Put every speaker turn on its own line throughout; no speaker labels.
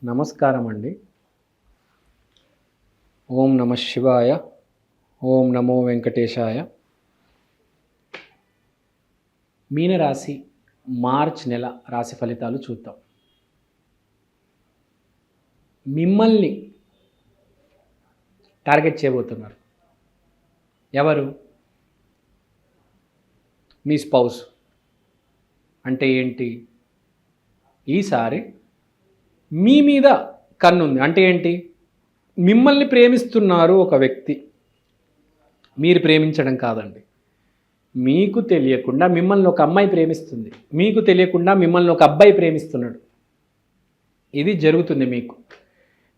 నమస్కారం అండి. ఓం నమ శివాయ. ఓం నమో వెంకటేశాయ. మీనరాశి మార్చ్ నెల రాశి ఫలితాలు చూద్దాం. మిమ్మల్ని టార్గెట్ చేయబోతున్నారు ఎవరు? మీ స్పౌస్. అంటే ఏంటి? ఈసారి మీ మీద కన్నుంది. అంటే ఏంటి? మిమ్మల్ని ప్రేమిస్తున్నారు ఒక వ్యక్తి. మీరు ప్రేమించడం కాదండి. మీకు తెలియకుండా మిమ్మల్ని ఒక అమ్మాయి ప్రేమిస్తుంది. మీకు తెలియకుండా మిమ్మల్ని ఒక అబ్బాయి ప్రేమిస్తున్నాడు. ఇది జరుగుతుంది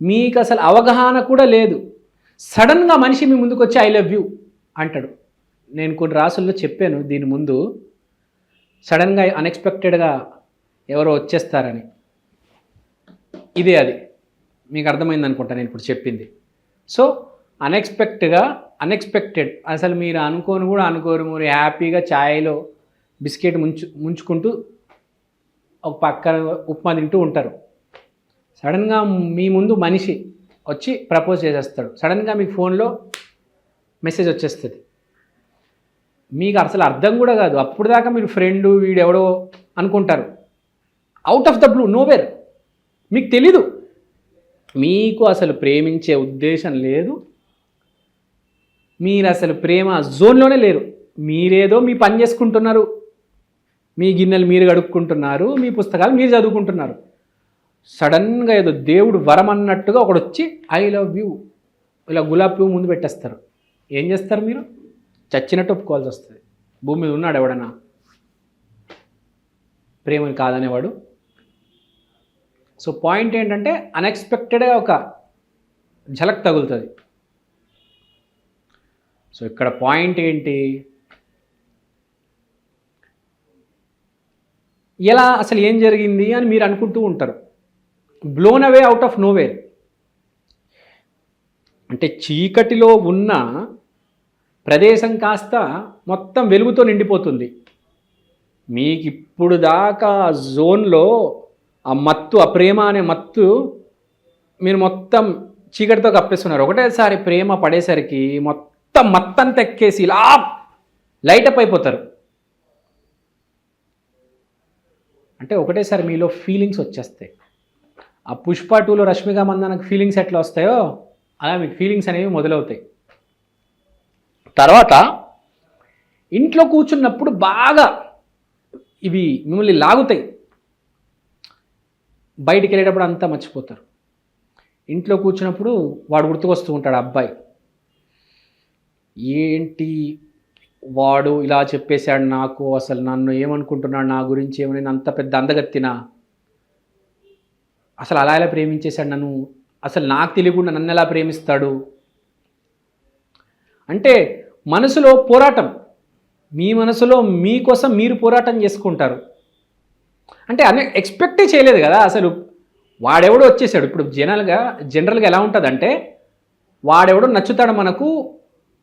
మీకు అసలు అవగాహన కూడా లేదు. సడన్గా మనిషి మీ ముందుకు వచ్చి ఐ లవ్ యూ అంటాడు. నేను కొన్ని రాసుల్లో చెప్పాను దీని ముందు, సడన్గా అన్ఎక్స్పెక్టెడ్గా ఎవరో వచ్చేస్తారని. ఇదే అది. మీకు అర్థమైంది అనుకుంటా నేను ఇప్పుడు చెప్పింది. సో అన్ఎక్స్పెక్టెడ్ అసలు మీరు అనుకోను కూడా అనుకోరు. మీరు హ్యాపీగా ఛాయ్లో బిస్కెట్ ముంచుకుంటూ ఒక పక్కన ఉప్మా తింటూ ఉంటారు. సడన్గా మీ ముందు మనిషి వచ్చి ప్రపోజ్ చేసేస్తాడు. సడన్గా మీకు ఫోన్లో మెసేజ్ వచ్చేస్తుంది. మీకు అసలు అర్థం కూడా కాదు. అప్పుడు దాకా మీరు ఫ్రెండు వీడెవడో అనుకుంటారు. Out of the blue, nowhere. మీకు తెలీదు. మీకు అసలు ప్రేమించే ఉద్దేశం లేదు. మీరు అసలు ప్రేమ జోన్లోనే లేరు. మీరేదో మీ పని చేసుకుంటున్నారు. మీ గిన్నెలు మీరు కడుక్కుంటున్నారు. మీ పుస్తకాలు మీరు చదువుకుంటున్నారు. సడన్గా ఏదో దేవుడు వరం అన్నట్టుగా ఒకడు వచ్చి ఐ లవ్ యూ ఇలా గులాబీ పువ్వు ముందు పెట్టేస్తారు. ఏం చేస్తారు మీరు? చచ్చినట్టు ఒప్పుకోవాల్సి వస్తుంది. భూమి మీద ఉన్నాడు ఎవడన్నా ప్రేమని కాదనేవాడు? సో పాయింట్ ఏంటంటే అన్ఎక్స్పెక్టెడ్గా ఒక ఝలక్ తగులుతుంది. సో ఇక్కడ పాయింట్ ఏంటి? ఎలా అసలు ఏం జరిగింది అని మీరు అనుకుంటూ ఉంటారు. Blown away out of nowhere. అంటే చీకటిలో ఉన్న ప్రదేశం కాస్త మొత్తం వెలుగుతో నిండిపోతుంది. మీకు ఇప్పుడు దాకా జోన్లో ఆ మత్తు, ఆ ప్రేమ అనే మత్తు మీరు మొత్తం చీకటితో కప్పేస్తున్నారు. ఒకటేసారి ప్రేమ పడేసరికి మొత్తం మత్తంతా ఎక్కేసి ఇలా లైటప్ అయిపోతారు. అంటే ఒకటేసారి మీలో ఫీలింగ్స్ వచ్చేస్తాయి. ఆ పుష్ప 2లో రష్మిక మందనకు ఫీలింగ్స్ ఎట్లా వస్తాయో అలా మీకు ఫీలింగ్స్ అనేవి మొదలవుతాయి. తర్వాత ఇంట్లో కూర్చున్నప్పుడు బాగా ఇవి మిమ్మల్ని లాగుతాయి. బయటికి వెళ్ళేటప్పుడు అంతా మర్చిపోతారు. ఇంట్లో కూర్చున్నప్పుడు వాడు గుర్తుకొస్తూ ఉంటాడు. అబ్బాయి ఏంటి వాడు ఇలా చెప్పేశాడు నాకు, అసలు నన్ను ఏమనుకుంటున్నాడు, నా గురించి ఏమని, అంత పెద్ద అందగత్తినా, అసలు అలా ఎలా ప్రేమించేశాడు నన్ను, అసలు నాకు తెలియకుండా నన్ను ఎలా ప్రేమిస్తాడు. అంటే మనసులో పోరాటం. మీ మనసులో మీకోసం మీరు పోరాటం చేసుకుంటారు. అంటే ఎక్స్పెక్టే చేయలేదు కదా. అసలు వాడెవడో వచ్చేసాడు. ఇప్పుడు జనరల్గా ఎలా ఉంటుందంటే వాడెవడో నచ్చుతాడు మనకు,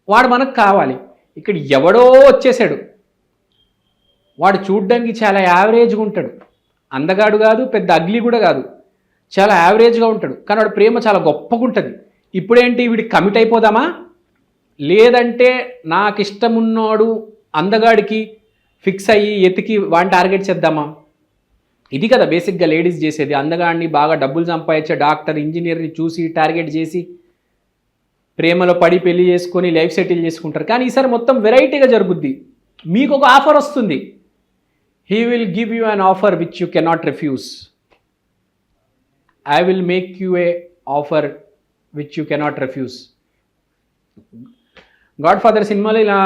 వాడు మనకు కావాలి. ఇక్కడ ఎవడో వచ్చేసాడు. వాడు చూడ్డానికి చాలా యావరేజ్గా ఉంటాడు. అందగాడు కాదు, పెద్ద అగ్లీ కూడా కాదు, చాలా యావరేజ్గా ఉంటాడు. కానీ వాడు ప్రేమ చాలా గొప్పగా ఉంటుంది. ఇప్పుడేంటి వీడికి కమిట్ అయిపోదామా, లేదంటే నాకు ఇష్టమున్నాడు అందగాడికి ఫిక్స్ అయ్యి ఎతికి వాడిని టార్గెట్ చేద్దామా? ఇది కదా బేసిక్గా లేడీస్ చేసేది. అందగాడిని బాగా డబ్బులు సంపాదించే డాక్టర్, ఇంజనీర్ని చూసి టార్గెట్ చేసి ప్రేమలో పడి పెళ్లి చేసుకొని లైఫ్ సెటిల్ చేసుకుంటారు. కానీ ఈసారి మొత్తం వెరైటీగా జరుగుద్ది. మీకు ఒక ఆఫర్ వస్తుంది. He will give you an offer which you cannot refuse. I will make you A offer which you cannot refuse. God father సినిమాలో ఇలా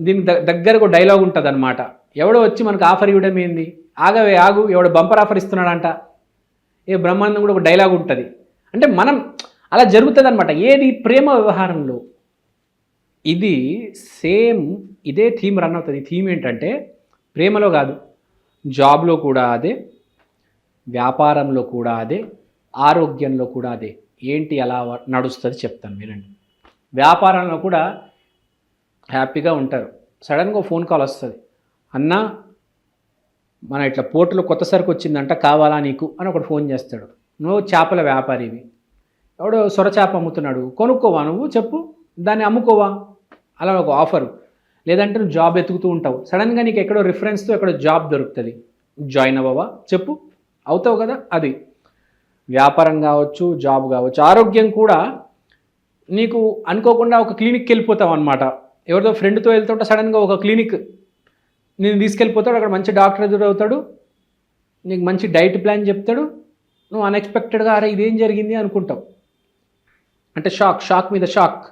దీనికి దగ్గరకు డైలాగ్ ఉంటుంది అనమాట. ఎవడో వచ్చి మనకు ఆఫర్ ఇవ్వడం ఏంది, ఆగవే ఆగు, ఎవడో బంపర్ ఆఫర్ ఇస్తున్నాడంట. ఏ బ్రహ్మాండం కూడా ఒక డైలాగ్ ఉంటుంది. అంటే మనం అలా జరుగుతుంది అనమాట. ఏది ప్రేమ వ్యవహారంలో ఇది సేమ్ ఇదే థీమ్ రన్ అవుతుంది. ఈ థీమ్ ఏంటంటే ప్రేమలో కాదు, జాబ్లో కూడా అదే, వ్యాపారంలో కూడా అదే, ఆరోగ్యంలో కూడా అదే. ఏంటి అలా నడుస్తుంది చెప్తాను వినండి. వ్యాపారంలో కూడా హ్యాపీగా ఉంటారు. సడన్గా ఫోన్ కాల్ వస్తుంది. అన్నా మన ఇట్లా పోర్టులో కొత్త సరుకు వచ్చిందంట, కావాలా నీకు అని ఒకటి ఫోన్ చేస్తాడు. నువ్వు చేపల వ్యాపారివి, ఎవడో సొర చేప అమ్ముతున్నాడు, కొనుక్కోవా నువ్వు, చెప్పు, దాన్ని అమ్ముకోవా, అలా ఒక ఆఫరు. లేదంటే నువ్వు జాబ్ ఎతుకుతూ ఉంటావు, సడన్గా నీకు ఎక్కడో రిఫరెన్స్తో ఎక్కడో జాబ్ దొరుకుతుంది, జాయిన్ అవ్వవా, చెప్పు, అవుతావు కదా. అది వ్యాపారం కావచ్చు, జాబ్ కావచ్చు. ఆరోగ్యం కూడా నీకు అనుకోకుండా ఒక క్లినిక్కి వెళ్ళిపోతావు అనమాట, ఎవరితో ఫ్రెండ్తో వెళ్తుంటే సడన్గా ఒక క్లినిక్ నేను తీసుకెళ్ళిపోతాడు, అక్కడ మంచి డాక్టర్ ఎదురవుతాడు, నీకు మంచి డైట్ ప్లాన్ చెప్తాడు, నువ్వు అన్ఎక్స్పెక్టెడ్గా అరే ఇదేం జరిగింది అనుకుంటావు. అంటే షాక్ మీద షాక్.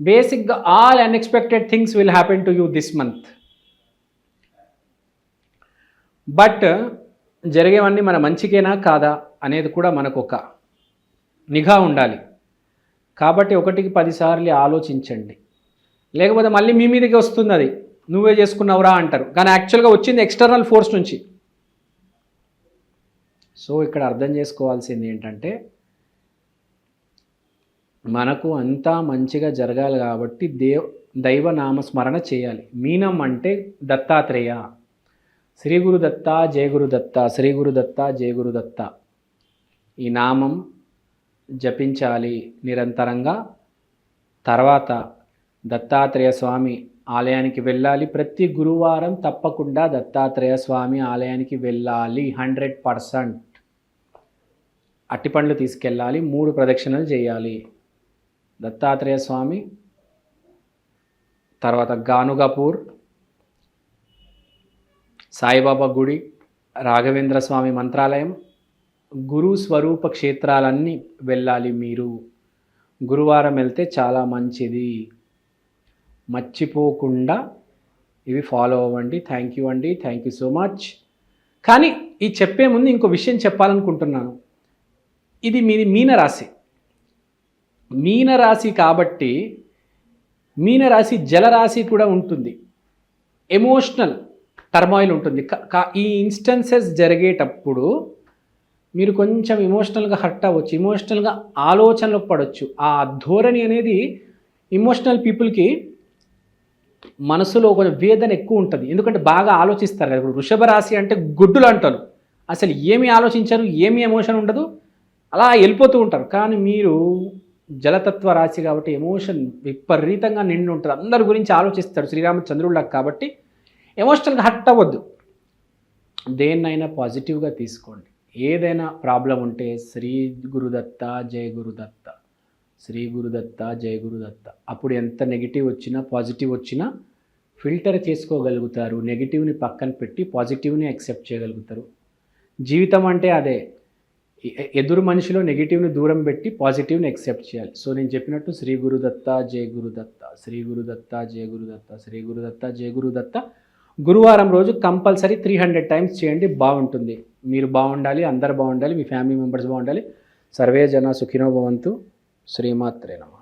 బేసిక్గా all unexpected things will happen to you this month. But జరిగేవన్నీ మన మంచికేనా కాదా అనేది కూడా మనకు ఒక నిఘా ఉండాలి. కాబట్టి 1కి 10 సార్లు ఆలోచించండి, లేకపోతే మళ్ళీ మీ మీదకి వస్తుంది, అది నువ్వే చేసుకున్నావురా అంటారు, కానీ యాక్చువల్గా వచ్చింది ఎక్స్టర్నల్ ఫోర్స్ నుంచి. సో ఇక్కడ అర్థం చేసుకోవాల్సింది ఏంటంటే మనకు అంతా మంచిగా జరగాలి కాబట్టి దైవనామస్మరణ చేయాలి. మీనం అంటే దత్తాత్రేయ, శ్రీ గురుదత్త జయ గురుదత్త, శ్రీ గురుదత్త జయ గురుదత్త, ఈ నామం జపించాలి నిరంతరంగా. తర్వాత దత్తాత్రేయ స్వామి ఆలయానికి వెళ్ళాలి, ప్రతి గురువారం తప్పకుండా దత్తాత్రేయ స్వామి ఆలయానికి వెళ్ళాలి 100%. అట్టిపండ్లు తీసుకెళ్ళాలి, 3 ప్రదక్షిణలు చేయాలి దత్తాత్రేయ స్వామి. తర్వాత గానుగపూర్, సాయిబాబా గుడి, రాఘవేంద్ర స్వామి మంత్రాలయం, గురు స్వరూప క్షేత్రాలన్నీ వెళ్ళాలి మీరు. గురువారం వెళ్తే చాలా మంచిది, మర్చిపోకుండా ఇవి ఫాలో అవ్వండి. థ్యాంక్ యూ అండి, థ్యాంక్ యూ సో మచ్. కానీ ఈ చెప్పే ముందు ఇంకో విషయం చెప్పాలనుకుంటున్నాను. ఇది మీది మీనరాశి. మీనరాశి కాబట్టి మీనరాశి జలరాశి కూడా ఉంటుంది, ఎమోషనల్ టర్మాయిల్ ఉంటుంది. ఈ ఇన్స్టెన్సెస్ జరిగేటప్పుడు మీరు కొంచెం ఎమోషనల్గా హర్ట్ అవ్వచ్చు, ఎమోషనల్గా ఆలోచనలకు పడవచ్చు. ఆ ధోరణి అనేది ఎమోషనల్ పీపుల్కి మనసులో కొంచెం వేదన ఎక్కువ ఉంటుంది, ఎందుకంటే బాగా ఆలోచిస్తారు కదా. ఇప్పుడు వృషభ రాశి అంటే గుడ్డులు అంటారు, అసలు ఏమి ఆలోచించరు, ఏమి ఎమోషన్ ఉండదు, అలా వెళ్ళిపోతూ ఉంటారు. కానీ మీరు జలతత్వ రాశి కాబట్టి ఎమోషన్ విపరీతంగా నిండి ఉంటుంది, అందరి గురించి ఆలోచిస్తాడు శ్రీరామచంద్రుడిలాగా. కాబట్టి ఎమోషనల్గా హర్ట్ అవ్వద్దు, దేన్నైనా పాజిటివ్గా తీసుకోండి. ఏదైనా ప్రాబ్లం ఉంటే శ్రీ గురుదత్త జయ గురుదత్త, శ్రీ గురుదత్త జయ గురుదత్త. అప్పుడు ఎంత నెగిటివ్ వచ్చినా పాజిటివ్ వచ్చినా ఫిల్టర్ చేసుకోగలుగుతారు, నెగిటివ్ని పక్కన పెట్టి పాజిటివ్ని యాక్సెప్ట్ చేయగలుగుతారు. జీవితం అంటే అదే, ఎదురు మనిషిలో నెగిటివ్ని దూరం పెట్టి పాజిటివ్ని యాక్సెప్ట్ చేయాలి. సో నేను చెప్పినట్టు శ్రీ గురుదత్త జయ గురుదత్త, శ్రీ గురుదత్త జయ గురుదత్త, శ్రీ గురుదత్త జయ గురుదత్త. గురువారం రోజు కంపల్సరీ 300 టైమ్స్ చేయండి, బాగుంటుంది. మీరు బాగుండాలి, అందరు బాగుండాలి, మీ ఫ్యామిలీ మెంబర్స్ బాగుండాలి. సర్వే జన సుఖినో భవంతు. శ్రీమాత్రే నమః.